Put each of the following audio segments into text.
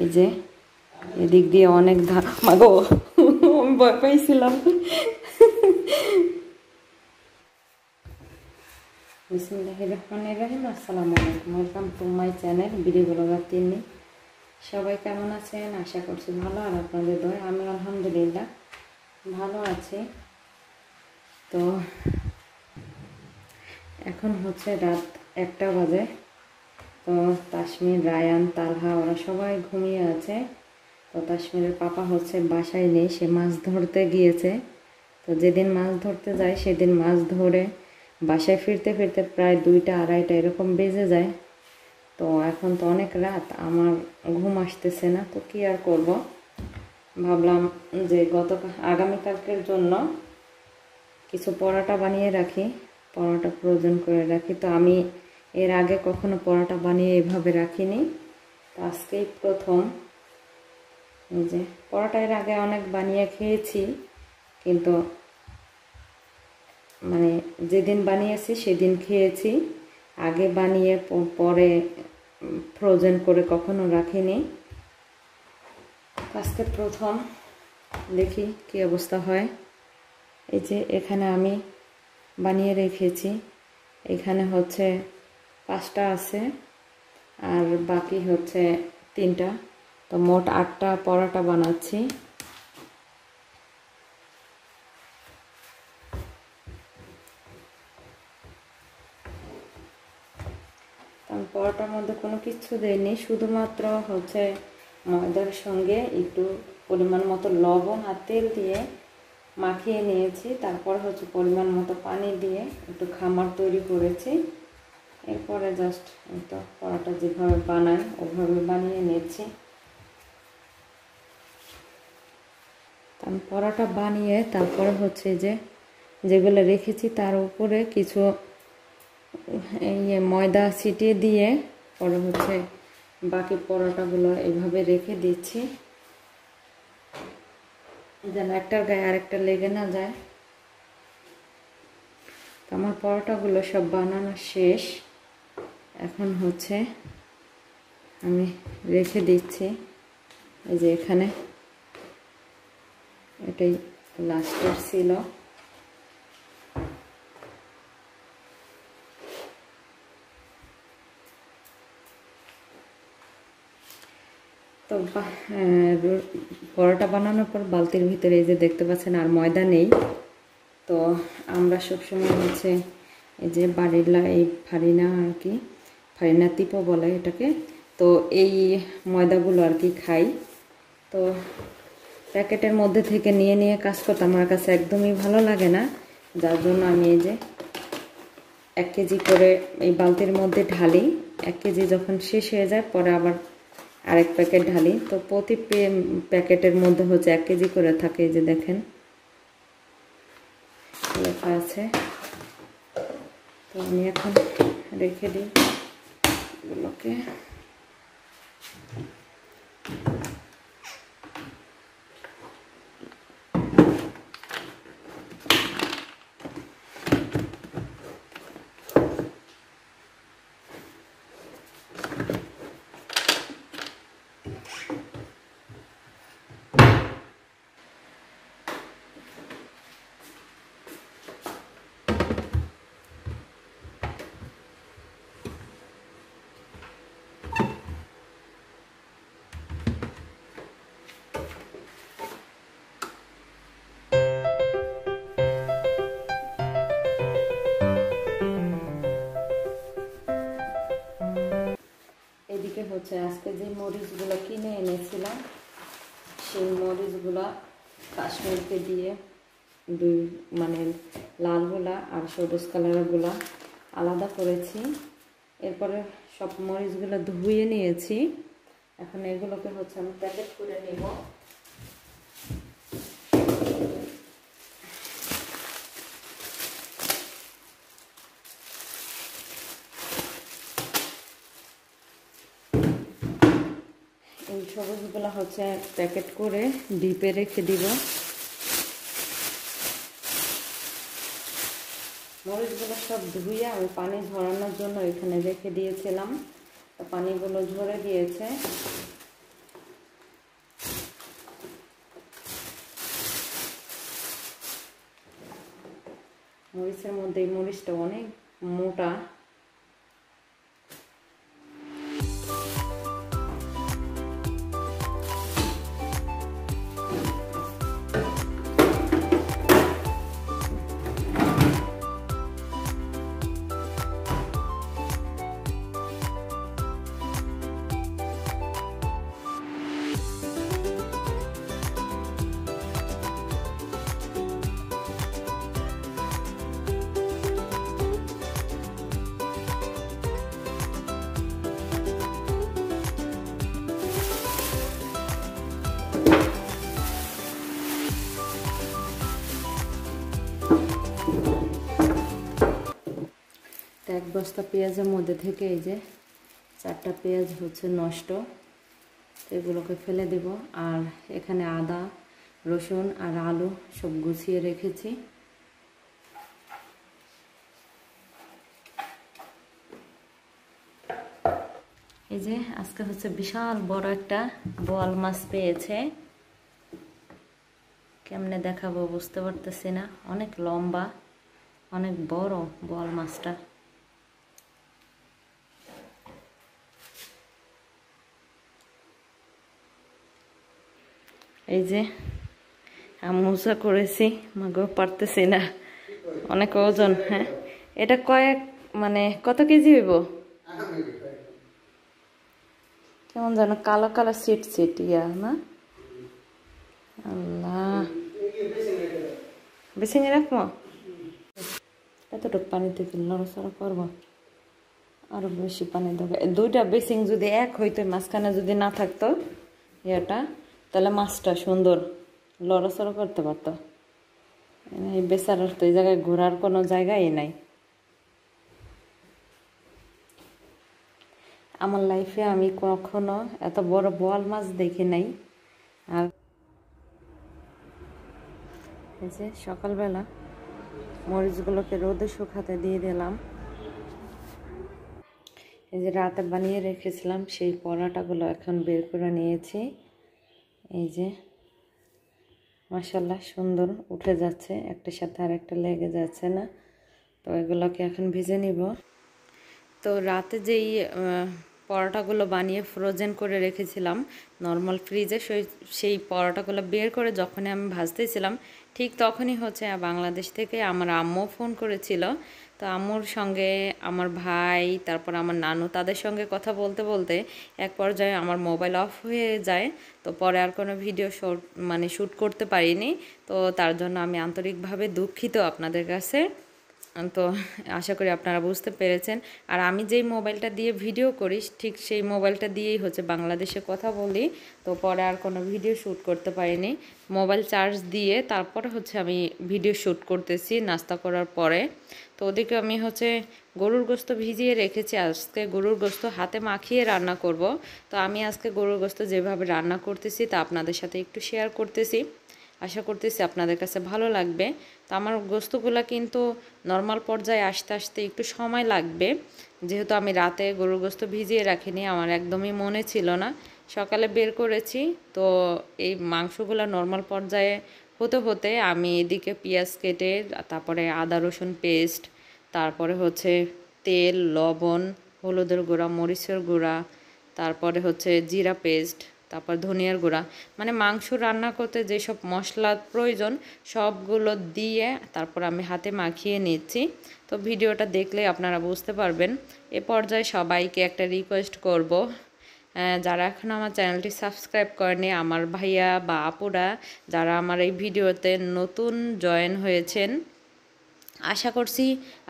এই যে এদিক দিয়ে অনেক মাগো আমি ভয় পাইছিলাম। বিসমিল্লাহির রহমানির রহিম। আসসালামু আলাইকুম, welcome to my channel video blogger Tinni. সবাই কেমন আছেন? আশা করছি ভালো, আর আপনাদের দয় আমি আলহামদুলিল্লাহ ভালো আছি। তো এখন হচ্ছে রাত 1টা বাজে। তো তাসমির, রায়ান, তালহা ওরা সবাই ঘুমিয়ে আছে। তো তাসমিরের পাপা হচ্ছে বাসায় নেই, সে মাছ ধরতে গিয়েছে। তো যেদিন মাছ ধরতে যায় সেদিন মাছ ধরে বাসায় ফিরতে ফিরতে প্রায় 2টা 2:30 এরকম বেজে যায়। তো এখন তো অনেক রাত, আমার ঘুম আসতেছে না। তো কি আর করব, ভাবলাম যে আগামীকালকের জন্য কিছু পরোটা বানিয়ে রাখি, পরোটা ফ্রোজেন করে রাখি। তো আমি এর আগে কখনো পরোটা বানিয়ে এভাবে রাখিনি, তো আজকেই প্রথম। এই যে পরোটা এর আগে অনেক বানিয়ে খেয়েছি, কিন্তু মানে যেদিন বানিয়েছি সেদিন খেয়েছি, আগে বানিয়ে পরে ফ্রোজেন করে কখনো রাখিনি। আজকে প্রথম, দেখি কি অবস্থা হয়। এই যে এখানে আমি বানিয়ে রেখেছি, এখানে হচ্ছে 5টা আছে আর বাকি হচ্ছে 3টা। তো মোট 8টা পরোটা বানাচ্ছি। আমি পরোটার মধ্যে কোনো কিছু দেইনি, শুধুমাত্র হচ্ছে ময়দার সঙ্গে একটু পরিমাণ মতো লবণ আর তেল দিয়ে মাখিয়ে নিয়েছি। তারপর হচ্ছে পরিমাণ মতো পানি দিয়ে একটু খামার তৈরি করেছি। এরপরে জাস্ট তো পরোটা যেভাবে বানাই ওভাবে বানিয়ে নিয়েছি। আমি পরোটা বানিয়ে তারপরে হচ্ছে যেগুলো রেখেছি তার উপরে কিছু ময়দা ছিটিয়ে দিয়ে পরে হচ্ছে বাকি পরোটাগুলো এইভাবে রেখে দিচ্ছি, যেন একটার গায়ে আরেকটা লেগে না যায়। তো আমার পরোটাগুলো সব বানানো শেষ, এখন হচ্ছে আমি রেখে দিচ্ছি। এই যে এখানে এটাই লাস্টের ছিল। তো পরোটা বানানোর পর বালতির ভিতরে এই যে দেখতে পাচ্ছেন আর ময়দা নেই। তো আমরা সবসময় হচ্ছে এই যে এই ফারিনা আর কি, ফারিনা তিপো বলে এটাকে। তো এই ময়দাগুলো আর কি খাই। তো প্যাকেটের মধ্যে থেকে নিয়ে নিয়ে কাজ করতে আমার কাছে একদমই ভালো লাগে না, যার জন্য আমি এই যে 1 কেজি করে এই বালতির মধ্যে ঢালি। 1 কেজি যখন শেষ হয়ে যায় পরে আবার আরেক প্যাকেট ঢালি। তো প্রতি প্যাকেটের মধ্যে হচ্ছে 1 কেজি করে থাকে, এই যে দেখেন লেখা আছে। তো আমি এখন রেখে দিই এগুলোকে। এদিকে হচ্ছে আজকে যে মরিচগুলো কিনে এনেছিলাম সেই মরিচগুলা কাশ্মীরকে দিয়ে মানে লালগুলা আর সবুজ কালারগুলা আলাদা করেছি। এরপরে সব মরিচগুলো ধুয়ে নিয়েছি। এখন এগুলোকে হচ্ছে আমি প্যাকেট করে নেব। এই সবুজগুলো হচ্ছে প্যাকেট করে ডিপে রেখে দিব। মরিচগুলো সব ধুয়ে আমি পানি ঝরানোর জন্য এখানে রেখে দিয়েছিলাম। তো পানিগুলো ঝরে গিয়েছে। মরিচের মধ্যে এই মরিচটা অনেক মোটা। এক বস্তা পেঁয়াজের মধ্যে থেকে এই যে 4টা পেঁয়াজ হচ্ছে নষ্ট, এগুলোকে ফেলে দেব। আর এখানে আদা, রসুন আর আলু সব গুছিয়ে রেখেছি। এই যে আজকে হচ্ছে বিশাল বড় একটা বোয়াল মাছ পেয়েছে, কেমনে দেখাবো বুঝতে পারতেছি না, অনেক লম্বা অনেক বড় বোয়াল মাছটা। এই যে আমুজা করেছি, মাগো পারতেছি না, অনেক ওজন। হ্যাঁ, এটা কয়েক মানে কত কেজি হইব? কেমন যেন কালো কালো সিট সিট ইয়া না? আল্লাহ, বেশি নিয়ে রাখবো, এতটুকু পানিতে কি নড়াচড়া করবো? আরো বেশি পানি দেবো। 2টা বেসিং যদি এক হইতো, মাঝখানে যদি না থাকতো ইয়েটা, তাহলে মাছটা সুন্দর লড়াচড়া করতে পারতো। এই বেচারার তো এই জায়গায় ঘোরার কোনো জায়গাই নাই। আমার লাইফে আমি কখনো এত বড় বোয়াল মাছ দেখি নাই। আর এই যে সকালবেলা মরিচগুলোকে রোদে শুকাতে দিয়ে দিলাম। এই যে রাতে বানিয়ে রেখেছিলাম সেই পরাটাগুলো এখন বের করে নিয়েছি। এই যে মাশাআল্লাহ সুন্দর উঠে যাচ্ছে, একটার সাথে আর একটা লেগে যাচ্ছে না। তো এগুলোকে এখন ভেজে নিব। তো রাতে যেই পরোটাগুলো বানিয়ে ফ্রোজেন করে রেখেছিলাম নর্মাল ফ্রিজে, সেই পরোটাগুলো বের করে যখনই আমি ভাজতেছিলাম, ঠিক তখনই হচ্ছে বাংলাদেশ থেকে আমার আম্মু ফোন করেছিল। তো আম্মুর সঙ্গে আমার ভাই, তারপর আমার নানু, তাদের সঙ্গে কথা বলতে বলতে এক পর্যায়ে আমার মোবাইল অফ হয়ে যায়। তো পরে আর কোনো ভিডিও শ্যুট করতে পারিনি। তো তার জন্য আমি আন্তরিকভাবে দুঃখিত আপনাদের কাছে। তো আশা করি আপনারা বুঝতে পেরেছেন। আর আমি যেই মোবাইলটা দিয়ে ভিডিও করি, ঠিক সেই মোবাইলটা দিয়েই হচ্ছে বাংলাদেশে কথা বলি। তো পরে আর কোনো ভিডিও শ্যুট করতে পারিনি। মোবাইল চার্জ দিয়ে তারপরে হচ্ছে আমি ভিডিও শ্যুট করতেছি নাস্তা করার পরে। তো ওদিকে আমি হচ্ছে গরুর গোস্ত ভিজিয়ে রেখেছি। আজকে গরুর গোস্ত হাতে মাখিয়ে রান্না করব। তো আমি আজকে গরুর গোস্ত যেভাবে রান্না করতেছি তা আপনাদের সাথে একটু শেয়ার করতেছি। আশা করতেছি আপনাদের কাছে ভালো লাগবে। তো আমার গোস্তগুলো কিন্তু নর্মাল পর্যায়ে আসতে আসতে একটু সময় লাগবে, যেহেতু আমি রাতে গরুর গোস্ত ভিজিয়ে রাখিনি, আমার একদমই মনে ছিল না। সকালে বের করেছি। তো এই মাংসগুলো নর্মাল পর্যায়ে হতে হতে আমি এদিকে পেঁয়াজ কেটে, তারপরে আদা রসুন পেস্ট, তারপরে হচ্ছে তেল, লবণ, হলুদের গুঁড়া, মরিচের গুঁড়া, তারপরে হচ্ছে জিরা পেস্ট, তারপর ধনিয়ার গুঁড়া, মানে মাংস রান্না করতে যেসব মশলার প্রয়োজন সবগুলো দিয়ে তারপর আমি হাতে মাখিয়ে নিচ্ছি। তো ভিডিওটা দেখলে আপনারা বুঝতে পারবেন। এ পর্যায়ে সবাইকে একটা রিকোয়েস্ট করব, যারা এখন আমার চ্যানেলটি সাবস্ক্রাইব করেনি, আমার ভাইয়া বা আপুরা যারা আমার এই ভিডিওতে নতুন জয়েন হয়েছেন, আশা করছি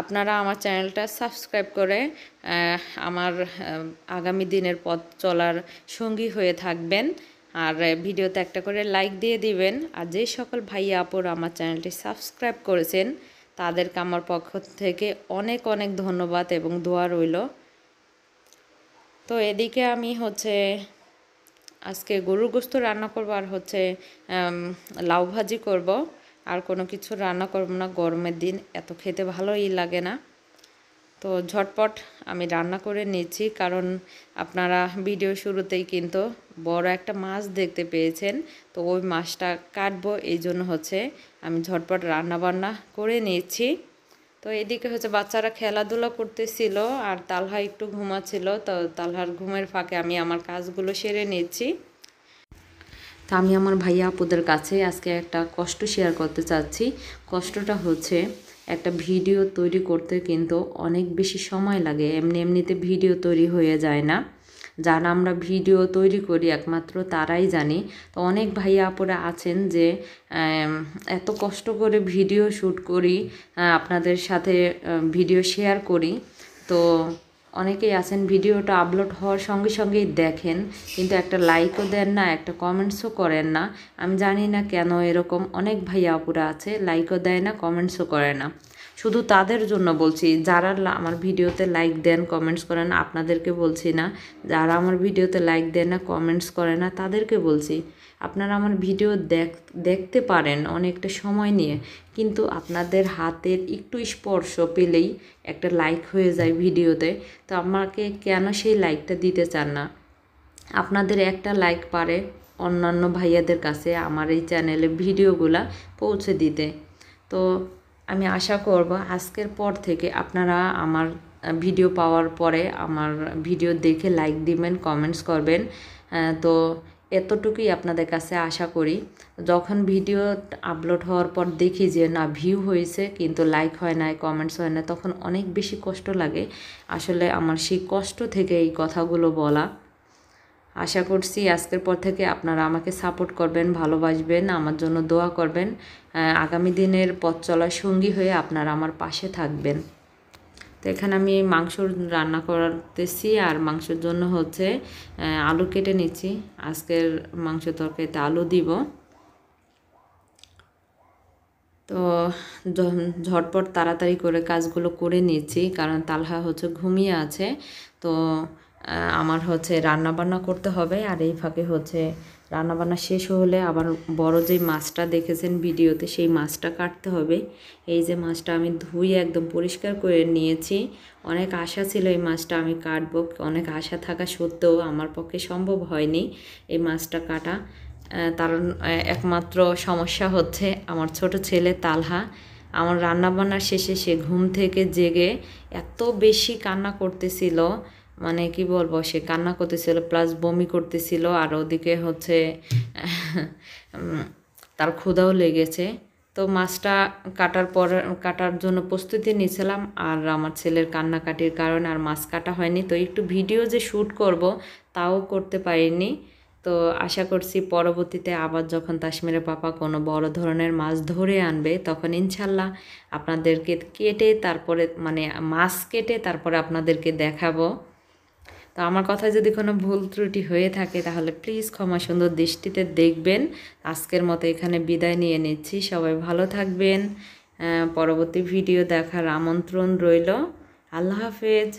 আপনারা আমার চ্যানেলটা সাবস্ক্রাইব করে আমার আগামী দিনের পথ চলার সঙ্গী হয়ে থাকবেন। আর ভিডিওতে একটা করে লাইক দিয়ে দিবেন। আর যে সকল ভাইয়া আপুরা আমার চ্যানেলটি সাবস্ক্রাইব করেছেন তাদেরকে আমার পক্ষ থেকে অনেক অনেক ধন্যবাদ এবং দোয়া রইল। তো এদিকে আমি হচ্ছে আজকে গরুর গোস্ত রান্না করব, আর হচ্ছে লাউ ভাজি করব। আর কোনো কিছু রান্না করব না, গরমের দিন এত খেতে ভালোই লাগে না। তো ঝটপট আমি রান্না করে নিচ্ছি, কারণ আপনারা ভিডিও শুরুতেই কিন্তু বড় একটা মাছ দেখতে পেয়েছেন। তো ওই মাছটা কাটবো, এই জন্য হচ্ছে আমি ঝটপট রান্না বান্না করে নিচ্ছি। তো এদিকে হচ্ছে বাচ্চারা খেলাধুলা করতেছিল আর তালহা একটু ঘুমাচ্ছিল। তো তালহার ঘুমের ফাঁকে আমি আমার কাজগুলো সেরে নিচ্ছি। তো আমি আমার ভাইয়া আপুদের কাছে আজকে একটা কষ্ট শেয়ার করতে চাচ্ছি। কষ্টটা হচ্ছে একটা ভিডিও তৈরি করতে কিন্তু অনেক বেশি সময় লাগে, এমনিতে ভিডিও তৈরি হয়ে যায় না। যারা আমরা ভিডিও তৈরি করি একমাত্র তারাই জানি। তো অনেক ভাইয়া আপুরা আছেন যে এত কষ্ট করে ভিডিও শ্যুট করি, আপনাদের সাথে ভিডিও শেয়ার করি। তো অনেকেই আছেন ভিডিওটা আপলোড হওয়ার সঙ্গে সঙ্গেই দেখেন, কিন্তু একটা লাইকও দেন না, একটা কমেন্টসও করেন না। আমি জানি না কেন এরকম অনেক ভাইয়া আপুরা আছে, লাইকও দেয় না, কমেন্টসও করে না। শুধু তাদের জন্য বলছি, যারা আমার ভিডিওতে লাইক দেন, কমেন্টস করেন, আপনাদেরকে বলছি না। যারা আমার ভিডিওতে লাইক দেন না, কমেন্টস করে না, তাদেরকে বলছি আপনারা আমার ভিডিও দেখতে পারেন অনেকটা সময় নিয়ে, কিন্তু আপনাদের হাতের একটু স্পর্শ পেলেই একটা লাইক হয়ে যায় ভিডিওতে। তো আমাকে কেন সেই লাইকটা দিতে চান না? আপনাদের একটা লাইক পারে অন্যান্য ভাইয়াদের কাছে আমার এই চ্যানেলে ভিডিওগুলা পৌঁছে দিতে। তো আমি আশা করব আজকের পর থেকে আপনারা আমার ভিডিও পাওয়ার পরে আমার ভিডিও দেখে লাইক দিবেন, কমেন্টস করবেন। তো এতটুকুই আপনাদের কাছে আশা করি। যখন ভিডিও আপলোড হওয়ার পর দেখি যে না ভিউ হয়েছে কিন্তু লাইক হয় না, কমেন্টস হয় না, তখন অনেক বেশি কষ্ট লাগে। আসলে আমার সেই কষ্ট থেকে এই কথাগুলো বলা। আশা করছি আজকের পর থেকে আপনারা আমাকে সাপোর্ট করবেন, ভালোবাসবেন, আমার জন্য দোয়া করবেন। আগামী দিনের পথ চলার সঙ্গী হয়ে আপনারা আমার পাশে থাকবেন। তো এখানে আমি মাংস রান্না করতেছি আর মাংসের জন্য হচ্ছে আলু কেটে নিচ্ছি। আজকের মাংস তরকারিতে আলু দিব। তো ঝটপট তাড়াতাড়ি করে কাজগুলো করে নিচ্ছি, কারণ তালহা হচ্ছে ঘুমিয়ে আছে। তো আমার হচ্ছে রান্নাবান্না করতে হবে, আর এই ফাঁকে হচ্ছে রান্নাবান্না শেষ হলে আবার বড় যেই মাছটা দেখেছেন ভিডিওতে সেই মাছটা কাটতে হবে। এই যে মাছটা আমি ধুয়ে একদম পরিষ্কার করে নিয়েছি। অনেক আশা ছিল এই মাছটা আমি কাটবো, অনেক আশা থাকা সত্ত্বেও আমার পক্ষে সম্ভব হয়নি এই মাছটা কাটা। তার একমাত্র সমস্যা হচ্ছে আমার ছোট ছেলে তালহা। আমার রান্নাবান্নার শেষে সে ঘুম থেকে জেগে এত বেশি কান্না করতেছিল, মানে কি বলবো, সে কান্না করতেছিল প্লাস বমি করতেছিল, আর ওদিকে হচ্ছে তার ক্ষুধাও লেগেছে। তো মাছটা কাটার জন্য প্রস্তুতি নিয়েছিলাম, আর আমার ছেলের কান্নাকাটির কারণে আর মাছ কাটা হয়নি। তো একটু ভিডিও যে শ্যুট করব তাও করতে পারিনি। তো আশা করছি পরবর্তীতে আবার যখন তাসমিরের পাপা কোনো বড় ধরনের মাছ ধরে আনবে তখন ইনশাল্লাহ আপনাদেরকে কেটে তারপরে মানে মাছ কেটে তারপরে আপনাদেরকে দেখাবো। তো আমার কথায় যদি কোনো ভুল ত্রুটি হয়ে থাকে তাহলে প্লিজ ক্ষমা সুন্দর দৃষ্টিতে দেখবেন। আজকের মতো এখানে বিদায় নিয়ে নিচ্ছি। সবাই ভালো থাকবেন। পরবর্তী ভিডিও দেখার আমন্ত্রণ রইল। আল্লাহ হাফেজ।